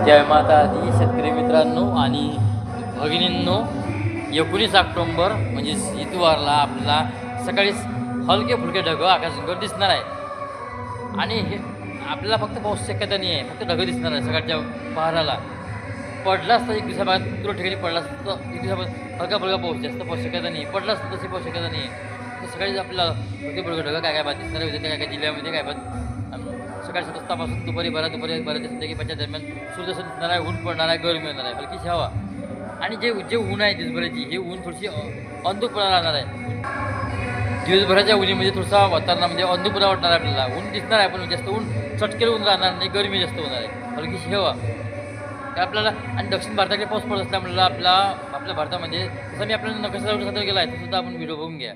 जय माता दी शेतकरी मित्रांनो आणि भगिनींनो, 19 ऑक्टोंबर म्हणजे इतवारला आपल्याला सकाळीच हलके फुलके ढगं आकाशावर दिसणार आहे. आणि हे आपल्याला फक्त पाऊस शक्यता नाही आहे, फक्त ढगं दिसणार आहे सकाळच्या पहाराला. पडलाच तर एक दिवसाबाद तुरळक ठिकाणी पडला असतं तर एक दिवसाबाद हलका फुलका पाऊस, जास्त पाऊस शक्यता नाही. पडला असतं तशी पाऊस शक्यता नाही आहे. तर सकाळीच आपल्याला हलके फुलके ढगं काय काय बात दिसणार आहे, उद्या काय काय जिल्ह्यामध्ये काय बात. सकाळी 7 वाजतापासून दुपारी 12 ते संध्याकाळी 5च्या दरम्यान सूर्यास्त दिसणार आहे, ऊन पडणार आहे, गरमी होणार आहे, हलकीशी हवा. आणि जे ऊन आहे दिवसभराची, हे ऊन थोडीशी अंधुकपणा राहणार आहे. दिवसभराच्या उन्हीमध्ये थोडासा वातावरणामध्ये अंधुकपणा वाटणार आहे आपल्याला. ऊन दिसणार आहे पण जास्त ऊन चटकेल ऊन राहणार नाही, गरमी जास्त होणार आहे, हलकीशी हवा. तर आपल्याला आणि दक्षिण भारताकडे पाऊस पडत असल्यामुळे आपल्या भारतामध्ये जसं मी आपल्याला नकाशा सादर केला आहे तसं आपण व्हिडिओ बघून घ्या.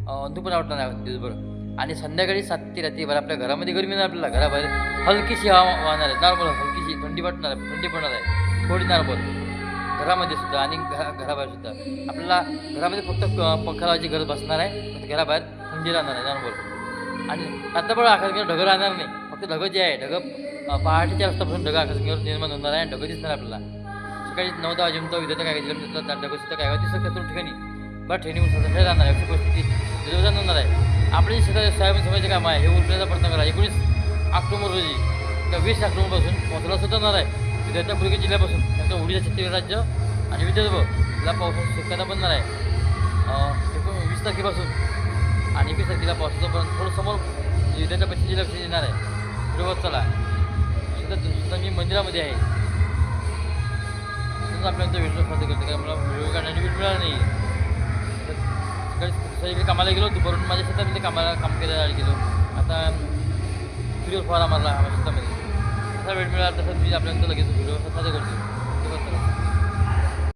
अंधुकपणा वाटणार आहे दिवसभर. आणि संध्याकाळी 7 ते रात्री बरं आपल्या घरामध्ये गरमी नाही, आपल्याला घराबाहेर हलकीशी हवा वाहणार आहे, नॉर्मल हलकीशी थंडी वाटणार आहे, थंडी पडणार आहे थोडी नॉर्मल घरामध्ये सुद्धा आणि घराबाहेर सुद्धा. आपल्याला घरामध्ये फक्त पंखा लावायची गरज बसणार आहे, घराबाहेर थंडी राहणार आहे नॉर्मल. आणि रात्रभर आकाशावर ढगं राहणार नाही, फक्त ढगं जे आहे ढगं पहाटेच्या रस्त्यापासून ढगं आकाशावर निर्माण होणार आहे आणि ढगं दिसणार आपल्याला. सकाळी 9-10 वाजेपर्यंत विद्यार्थी काय दिसतात ढगं सुद्धा काय दिसतात त्या ठिकाणी. बरं ट्रेनिंग सध्या राहणार आहे, अशी परिस्थिती दिवसात होणार आहे. आपले जे शेतात सोयाबीन समाजाचे काम आहे हे उरण्याचा प्रयत्न करा. 19 ऑक्टोबर रोजी किंवा 20 ऑक्टोबरपासून पावसाला सुधारणार आहे. विदर्भापूर्वी जिल्ह्यापासून त्यानंतर ओडिशा, छत्तीसगड राज्य आणि विदर्भ याला पावसाची शक्यता बनणार आहे 20 तारखेपासून. आणि 21 तारखेला पावसाचं पण थोडं समोर विदर्भ पश्चिम जिल्ह्यापासून येणार आहे. विरोधात चला सुद्धा मी मंदिरामध्ये आहे, आपल्याला व्हिडिओ सादर करतो कारण मला व्हिडिओ काढण्याची वेळ मिळाला नाही. इकडे कामाला गेलो, दुपारून माझ्या शेतामध्ये काम केलं गेलो. आता व्हिडिओ फवारा मारला माझ्या शेतामध्ये, जसा वेळ मिळाला तसंच मी आपल्याला लगेच व्हिडिओ सादर करतो.